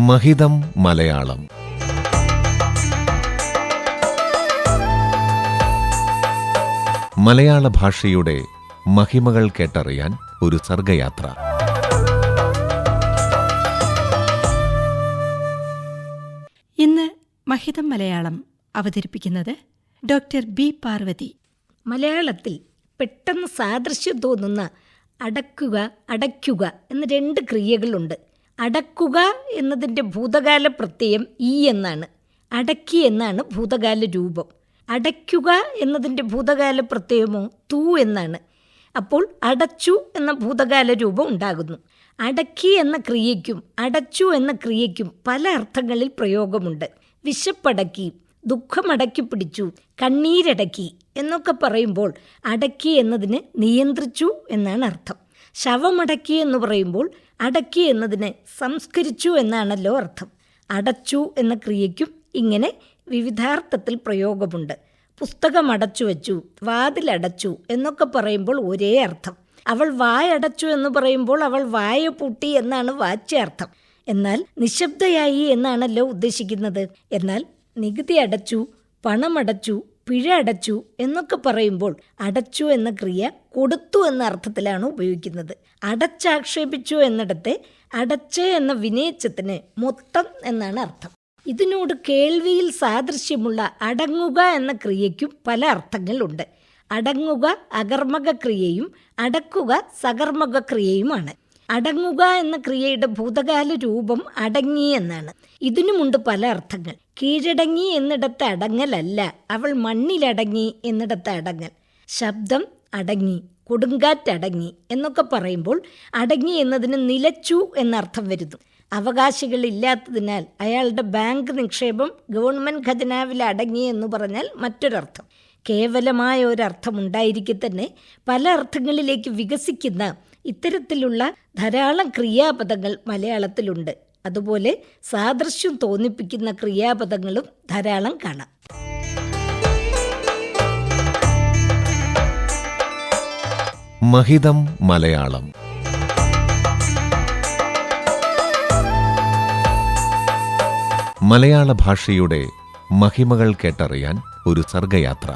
മഹിതം മലയാളം. മലയാള ഭാഷയുടെ മഹിമകൾ കേട്ടറിയാൻ ഒരു സർഗയാത്ര. ഇന്ന് മഹിതം മലയാളം അവതരിപ്പിക്കുന്നത് ഡോക്ടർ ബി പാർവതി. മലയാളത്തിൽ പെട്ടെന്ന് സാദൃശ്യം തോന്നുന്ന അടക്കുക, അടയ്ക്കുക എന്ന രണ്ട് ക്രിയകളുണ്ട്. അടക്കുക എന്നതിൻ്റെ ഭൂതകാല പ്രത്യയം ഈ എന്നാണ്. അടക്കി എന്നാണ് ഭൂതകാല രൂപം. അടയ്ക്കുക എന്നതിൻ്റെ ഭൂതകാല പ്രത്യയമോ തൂ എന്നാണ്. അപ്പോൾ അടച്ചു എന്ന ഭൂതകാല രൂപം ഉണ്ടാകുന്നു. അടക്കി എന്ന ക്രിയയ്ക്കും അടച്ചു എന്ന ക്രിയയ്ക്കും പല അർത്ഥങ്ങളിൽ പ്രയോഗമുണ്ട്. വിശപ്പടക്കി, ദുഃഖമടക്കി പിടിച്ചു, കണ്ണീരടക്കി എന്നൊക്കെ പറയുമ്പോൾ അടക്കി എന്നതിന് നിയന്ത്രിച്ചു എന്നാണ് അർത്ഥം. ശവമടക്കി എന്ന് പറയുമ്പോൾ അടക്കി എന്നതിന് സംസ്കരിച്ചു എന്നാണല്ലോ അർത്ഥം. അടച്ചു എന്ന ക്രിയയ്ക്കും ഇങ്ങനെ വിവിധാർത്ഥത്തിൽ പ്രയോഗമുണ്ട്. പുസ്തകം അടച്ചു വച്ചു, വാതിലടച്ചു എന്നൊക്കെ പറയുമ്പോൾ ഒരേ അർത്ഥം. അവൾ വായടച്ചു എന്ന് പറയുമ്പോൾ അവൾ വായ പൂട്ടി എന്നാണ് വാച്യാർത്ഥം. എന്നാൽ നിശബ്ദയായി എന്നാണല്ലോ ഉദ്ദേശിക്കുന്നത്. എന്നാൽ നികുതി അടച്ചു, പണമടച്ചു, പിഴ അടച്ചു എന്നൊക്കെ പറയുമ്പോൾ അടച്ചു എന്ന ക്രിയ കൊടുത്തു എന്ന അർത്ഥത്തിലാണ് ഉപയോഗിക്കുന്നത്. അടച്ചാക്ഷേപിച്ചു എന്നിടത്തെ അടച്ച് എന്ന വിനയച്ചത്തിന് മൊത്തം എന്നാണ് അർത്ഥം. ഇതിനോട് കേൾവിയിൽ സാദൃശ്യമുള്ള അടങ്ങുക എന്ന ക്രിയയ്ക്കും പല അർത്ഥങ്ങളുണ്ട്. അടങ്ങുക അകർമ്മക ക്രിയയും അടക്കുക സകർമ്മക ക്രിയയുമാണ്. അടങ്ങുക എന്ന ക്രിയയുടെ ഭൂതകാല രൂപം അടങ്ങി എന്നാണ്. ഇതിനുമുണ്ട് പല അർത്ഥങ്ങൾ. കീഴടങ്ങി എന്നിടത്ത് അടങ്ങലല്ല, അവൾ മണ്ണിലടങ്ങി എന്നിടത്ത് അടങ്ങൽ. ശബ്ദം അടങ്ങി, കൊടുങ്കാറ്റടങ്ങി എന്നൊക്കെ പറയുമ്പോൾ അടങ്ങി എന്നതിന് നിലച്ചു എന്നർത്ഥം വരുന്നു. അവകാശികളില്ലാത്തതിനാൽ അയാളുടെ ബാങ്ക് നിക്ഷേപം ഗവൺമെൻറ് ഖജനാവിൽ അടങ്ങി എന്ന് പറഞ്ഞാൽ മറ്റൊരർത്ഥം. കേവലമായ ഒരർത്ഥമുണ്ടായിരിക്കെ തന്നെ പല അർത്ഥങ്ങളിലേക്ക് വികസിക്കുന്ന ഇത്തരത്തിലുള്ള ധാരാളം ക്രിയാപദങ്ങൾ മലയാളത്തിലുണ്ട്. അതുപോലെ സാദൃശ്യം തോന്നിപ്പിക്കുന്ന ക്രിയാപദങ്ങളും ധാരാളം കാണാം. മഹിതം മലയാളം. മലയാള ഭാഷയുടെ മഹിമകൾ കേട്ടറിയാൻ ഒരു സർഗയാത്ര.